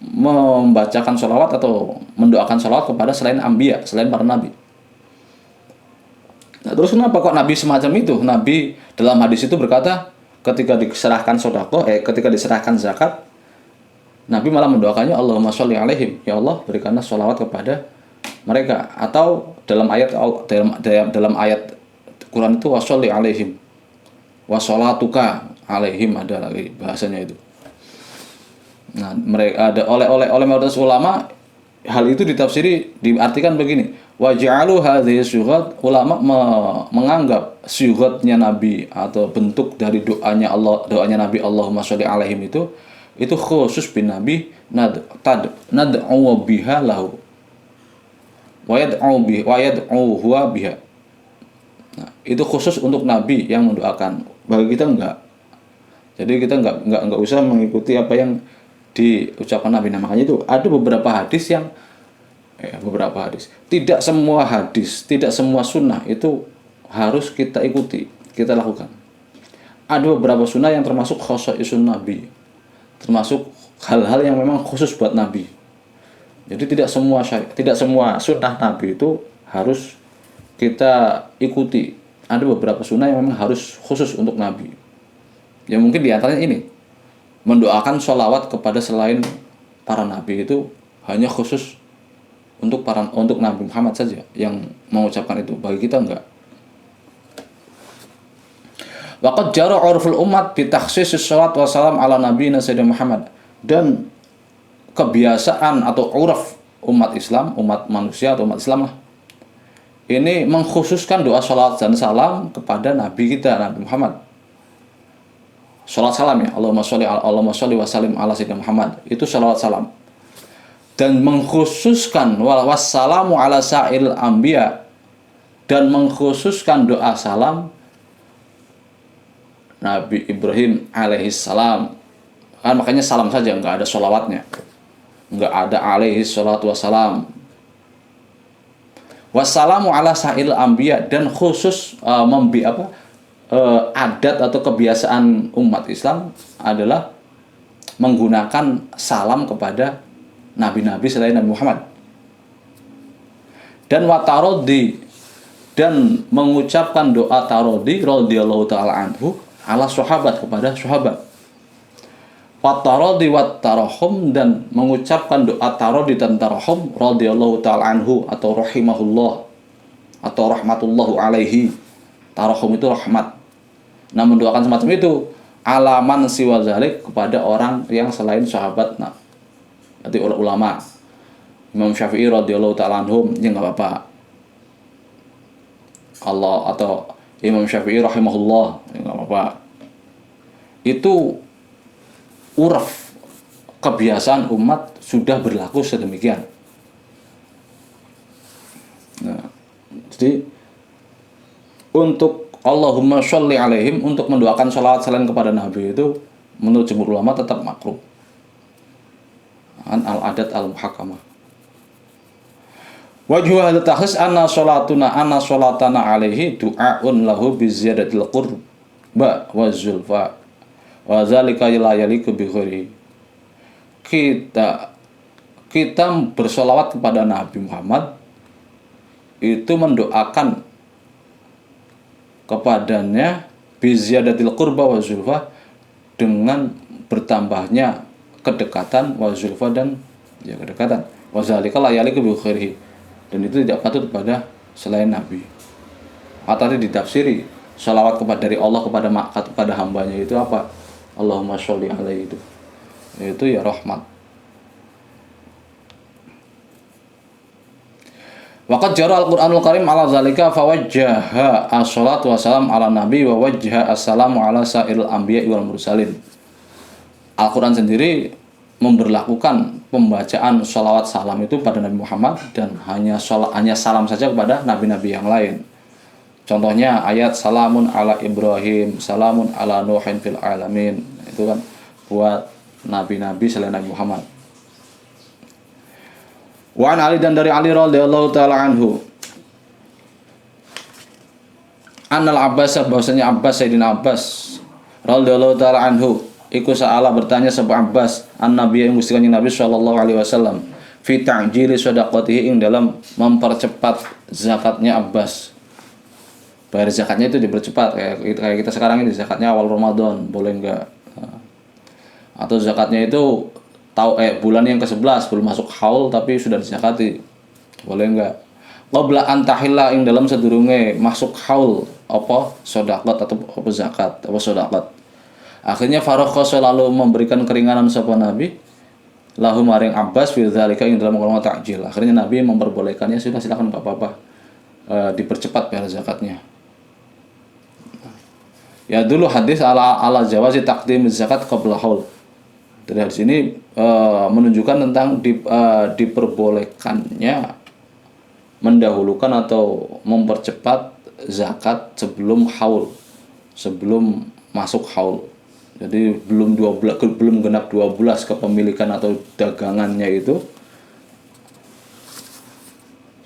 membacakan sholawat atau mendoakan sholawat kepada selain anbiya, selain para nabi. Nah, terus kenapa kok Nabi semacam itu? Nabi dalam hadis itu berkata ketika diserahkan ketika diserahkan zakat, Nabi malah mendoakannya Allahumma sholli alaihim, ya Allah berikanlah sholawat kepada mereka. Atau dalam ayat Quran itu washolli alaihim washolatuka alaihim, ada lagi bahasanya itu. Nah, mereka ada oleh mayoritas ulama hal itu diartikan begini, waj'alu hadhihi syughat, ulama menganggap syughatnya Nabi atau bentuk dari doanya Nabi Allahumma sholli alaihim itu khusus bin Nabi nad'u biha lahu wa yad'u huwa biha. Nah, itu khusus untuk Nabi yang mendoakan. Bagi kita enggak. Jadi kita enggak usah mengikuti apa yang diucapkan Nabi. Nah, makanya itu ada beberapa hadis. Tidak semua hadis, tidak semua sunnah itu harus kita ikuti, kita lakukan. ada beberapa sunnah yang termasuk khosaisun Nabi, termasuk hal-hal yang memang khusus buat Nabi. Jadi tidak semua sunnah Nabi itu harus kita ikuti. Ada beberapa sunnah yang memang harus khusus untuk Nabi. Ya mungkin diantaranya ini, mendoakan sholawat kepada selain para Nabi itu hanya khusus untuk Nabi Muhammad saja yang mengucapkan itu. Bagi kita enggak. Waqad jara 'urful umat bi takhsisis sholawat wa salam ala nabiyina sayyidina Muhammad. Dan kebiasaan atau uruf umat Islam, umat manusia atau umat Islam lah, ini mengkhususkan doa sholawat dan salam kepada Nabi kita, Nabi Muhammad. Sholawat salam ya, Allahumma sholli wa sallim ala sayyidina Muhammad. Itu sholawat salam. Dan mengkhususkan wassalamu ala sa'il anbiya, dan mengkhususkan doa salam Nabi Ibrahim alaihissalam. Kan makanya salam saja, nggak ada sholawatnya, nggak ada alaihi sholatu wassalam. Wassalamu ala sa'il anbiya, dan khusus adat atau kebiasaan umat Islam adalah menggunakan salam kepada nabi-nabi selain Nabi Muhammad. Dan watarodi, dan mengucapkan doa tarodi radhiyallahu taala anhu ala sahabat, kepada sahabat. Watarodi watarahum, dan mengucapkan doa tarodi dan tarahum radhiyallahu taala anhu atau rahimahullah atau rahmatullahu alaihi. Tarahum itu rahmat. Nah, mendoakan semacam itu alaman siwa zalik, kepada orang yang selain sahabat. Nah, nanti ulama Imam Syafi'i radhiyallahu taala anhum, ya enggak apa-apa. Allah atau Imam Syafi'i rahimahullah, ya enggak apa-apa. Itu uraf kebiasaan umat sudah berlaku sedemikian. Nah, jadi untuk Allahumma sholli alaihim, untuk mendoakan sholawat selain kepada Nabi itu menurut jumhur ulama tetap makruh. Al-adat al-muhakkamah. Wajhu hadza takhsis anna sholatana alaihi du'aun lahu bi ziyadatil qurba wa zulfa wa zalika la yaliku bi ghairi. Kita bersolawat kepada Nabi Muhammad itu mendoakan kepadanya bi ziyadatil qurba wa zulfa, dengan bertambahnya kedekatan, wa zulfa, dan ya kedekatan, wa zalika la yaliku bi ghairi, dan itu tidak patut kepada selain Nabi. Atau ditafsiri salawat dari Allah kepada hambanya itu apa? Allahumma sholli alaihi, itu ya rahmat. Waqad jara al-Qur'anul Karim ala zalika fawajjaha as-salatu wassalam ala nabi wa wajjaha as-salamu ala sa'iril anbiya wal mursalin. Al-Quran sendiri memberlakukan pembacaan sholawat salam itu pada Nabi Muhammad, dan hanya salam saja kepada nabi-nabi yang lain. Contohnya ayat salamun ala Ibrahim, salamun ala Nuhin fil alamin, itu kan buat nabi-nabi selain Nabi Muhammad. Wa an Ali, dan dari Ali radhiyallahu taala anhu, Annal Abbas, bahwasanya Abbas, Sayyidina Abbas radhiyallahu taala anhu, iku sa'ala, bertanya sebab Abbas an Nabi, yang Gusti Kanjeng Nabi sallallahu alaihi wasallam, fi ta'jili shadaqatihi, ing dalam mempercepat zakatnya Abbas. Bayar zakatnya itu dipercepat, kayak kita sekarang ini zakatnya awal Ramadan, boleh enggak? Atau zakatnya itu bulan yang ke-11 belum masuk haul tapi sudah dizakati, boleh enggak? Qabla an tahilla, ing dalam sedurunge masuk haul apa sedekah atau apa zakat apa sedekah. Akhirnya Farokh selalu memberikan keringanan sapa Nabi lahu maring Abbas fi dzalika, ing dalam golongan takjil. Akhirnya Nabi memperbolehkannya, sudah silakan enggak apa-apa, dipercepat bayar zakatnya. Ya dulu hadis ala jawazi taqdim zakat qabla haul. Dari hadis ini menunjukkan tentang diperbolehkannya mendahulukan atau mempercepat zakat sebelum haul, sebelum masuk haul. Jadi belum genap 12 kepemilikan atau dagangannya itu,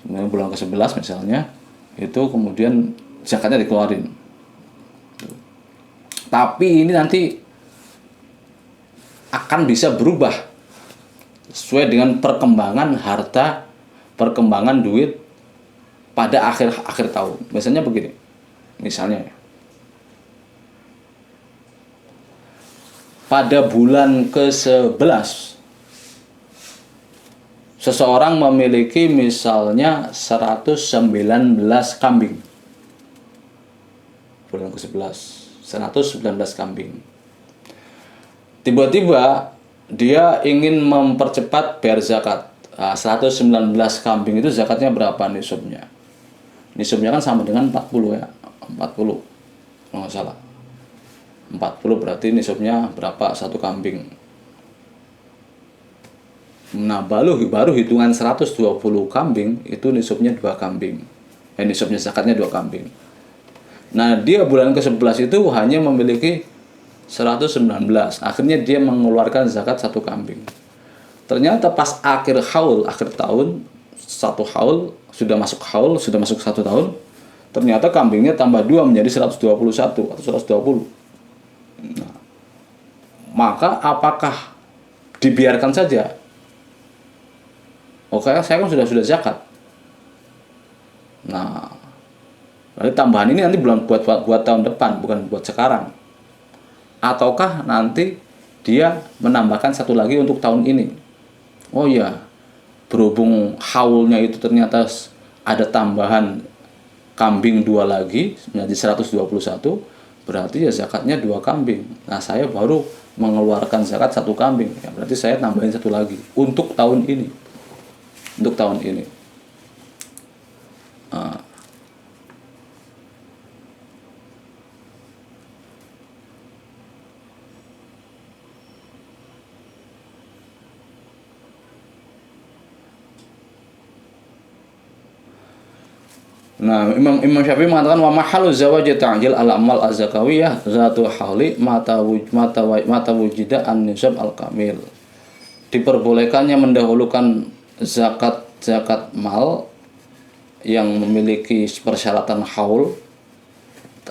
sebenarnya bulan ke-11 misalnya, itu kemudian zakatnya dikeluarin. Tapi ini nanti akan bisa berubah sesuai dengan perkembangan harta, perkembangan duit pada akhir tahun. Misalnya begini. Misalnya ya. Pada bulan ke-11 seseorang memiliki misalnya 119 kambing. Bulan ke-11 119 kambing. Tiba-tiba dia ingin mempercepat bayar zakat. 119 kambing itu zakatnya berapa nisabnya? Nisabnya kan sama dengan 40 ya. 40. Oh, nggak salah. 40 berarti nisabnya berapa satu kambing? Nah, baru hitungan 120 kambing itu nisabnya 2 kambing. Nisabnya zakatnya 2 kambing. Nah, dia bulan ke-11 itu hanya memiliki 119. Akhirnya dia mengeluarkan zakat 1 kambing. Ternyata pas akhir tahun, 1 haul, sudah masuk 1 tahun, ternyata kambingnya tambah 2 menjadi 121 atau 120. Nah, maka apakah dibiarkan saja? Oke, saya kan sudah zakat. Nah, berarti tambahan ini nanti buat tahun depan, bukan buat sekarang. Ataukah nanti dia menambahkan 1 lagi untuk tahun ini? Oh iya, berhubung haulnya itu ternyata ada tambahan kambing 2 lagi menjadi 121, berarti ya zakatnya 2 kambing. Nah, saya baru mengeluarkan zakat 1 kambing. Ya, berarti saya tambahin 1 lagi untuk tahun ini. Untuk tahun ini. Nah, Imam Syafi'i mengatakan wa mahallu zawaji ta'jil al-amal az-zakawiyah zatu hauli mata wujida an-nisab al-kamil. Diperbolehkannya mendahulukan zakat mal yang memiliki persyaratan haul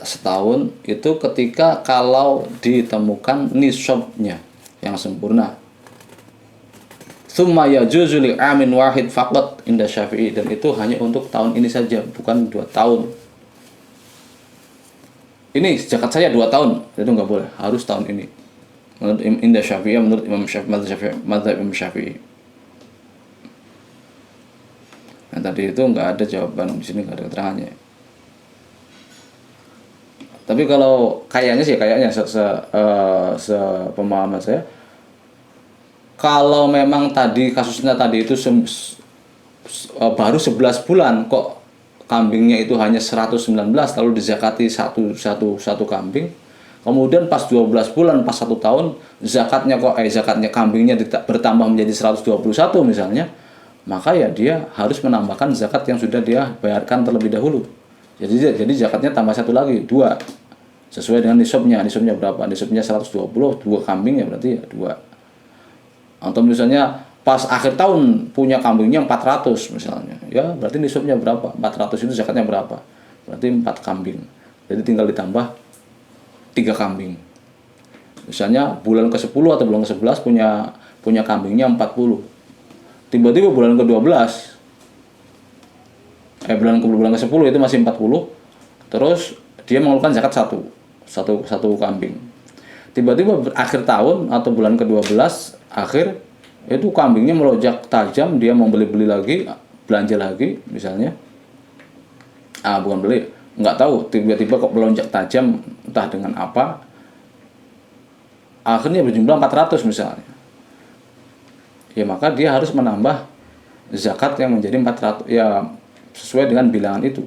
setahun itu ketika kalau ditemukan nisabnya yang sempurna. Tsumma yajuzu li amin wahid faqat inda Syafi'i, dan itu hanya untuk tahun ini saja, bukan 2 tahun. Ini zakat saya 2 tahun, itu nggak boleh, harus tahun ini. Menurut inda Syafi'i, menurut Imam Syafi'i, mazhab Imam Syafi'i. Nah, tadi itu nggak ada jawaban di sini, nggak ada keterangannya. Tapi kalau kayaknya pemahaman saya, kalau memang tadi kasusnya tadi itu baru 11 bulan kok kambingnya itu hanya 119 lalu dizakati satu kambing, kemudian pas 12 bulan pas 1 tahun zakatnya kambingnya bertambah menjadi 121 misalnya, maka ya dia harus menambahkan zakat yang sudah dia bayarkan terlebih dahulu. Jadi zakatnya tambah 1 lagi, 2. Sesuai dengan nisabnya berapa? Nisabnya 120, 2 kambing ya berarti ya 2. Atau misalnya pas akhir tahun punya kambingnya 400 misalnya, ya berarti nisabnya berapa? 400 itu zakatnya berapa? Berarti 4 kambing. Jadi tinggal ditambah 3 kambing. Misalnya bulan ke-10 atau bulan ke-11 punya kambingnya 40. Tiba-tiba bulan ke-12 bulan ke-10 itu masih 40. Terus dia mengeluarkan zakat satu kambing. Tiba-tiba akhir tahun atau bulan ke-12 akhir itu kambingnya melonjak tajam, dia mau beli lagi, belanja lagi misalnya. Bukan beli, nggak tahu, tiba-tiba kok melonjak tajam entah dengan apa. Akhirnya berjumlah 400 misalnya. Ya maka dia harus menambah zakat yang menjadi 400 ya sesuai dengan bilangan itu.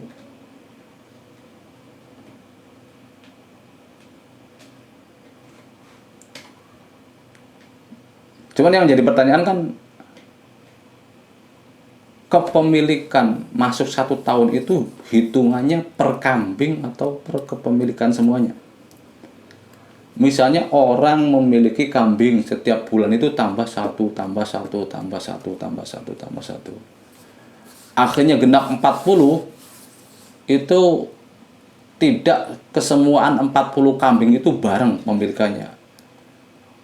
Cuman yang jadi pertanyaan kan, kepemilikan masuk 1 tahun itu hitungannya per kambing atau per kepemilikan semuanya. Misalnya orang memiliki kambing setiap bulan itu tambah 1, tambah 1, tambah 1, tambah 1, tambah 1. Akhirnya genap 40, itu tidak kesemuaan 40 kambing itu bareng memilikannya.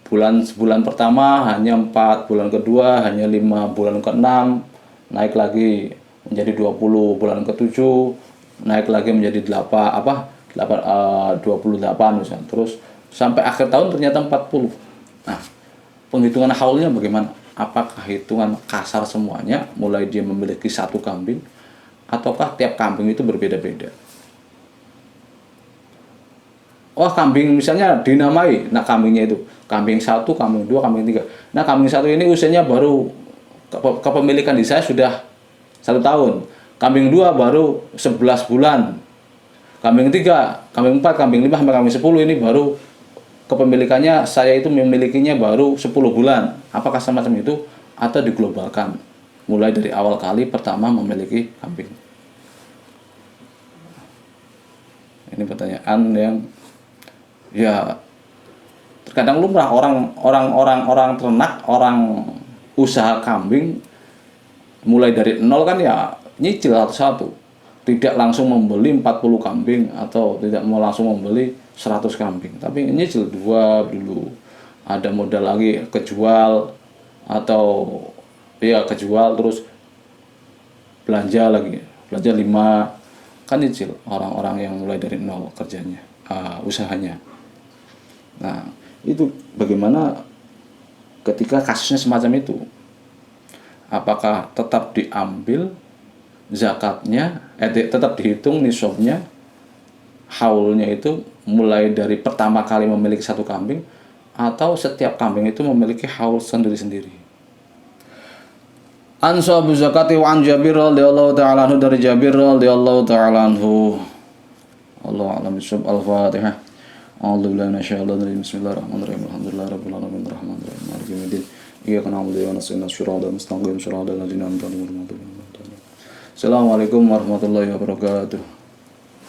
Bulan pertama hanya 4, bulan kedua hanya 5, bulan ke-6 naik lagi menjadi 20, bulan ke-7 naik lagi menjadi 28 misalnya. Terus sampai akhir tahun ternyata 40. Nah, penghitungan haulnya bagaimana? Apakah hitungan kasar semuanya mulai dia memiliki satu kambing ataukah tiap kambing itu berbeda-beda? Wah, kambing misalnya dinamai, nah kambingnya itu kambing 1, kambing 2, kambing 3. Nah, kambing 1 ini usianya baru kepemilikan di saya sudah 1 tahun. Kambing 2 baru 11 bulan. Kambing 3, kambing 4, kambing 5 sampai kambing 10 ini baru kepemilikannya saya itu memilikinya baru 10 bulan. Apakah semacam itu atau diglobalkan? Mulai dari awal kali pertama memiliki kambing. Ini pertanyaan yang ya terkadang lumrah orang ternak, orang usaha kambing mulai dari nol kan ya nyicil satu-satu, tidak langsung membeli 40 kambing atau tidak mau langsung membeli 100 kambing, tapi nyicil 2 dulu, ada modal lagi kejual atau ya kejual terus belanja lagi, belanja 5, kan nyicil orang-orang yang mulai dari nol kerjanya, usahanya. Nah, itu bagaimana ketika kasusnya semacam itu? Apakah tetap diambil zakatnya, tetap dihitung nisabnya, haulnya itu mulai dari pertama kali memiliki satu kambing, atau setiap kambing itu memiliki haul sendiri-sendiri? Ansabu zakati wa an Jabir radhiyallahu ta'ala anhu, dari Jabir radhiyallahu ta'ala anhu. Allah a'lam bishawab. Al-Fatihah. A'udzu billahi minasyaitonir rajim. Bismillahirrahmanirrahim. Alhamdulillahirabbil alamin arrahmanirrahim maliki yaumiddin. Iyyaka na'budu wa iyyaka nasta'in shiratal mustaqim shiratal ladzina an'amta 'alaihim ghairil maghdubi 'alaihim waladdallin. Assalamualaikum warahmatullahi wabarakatuh.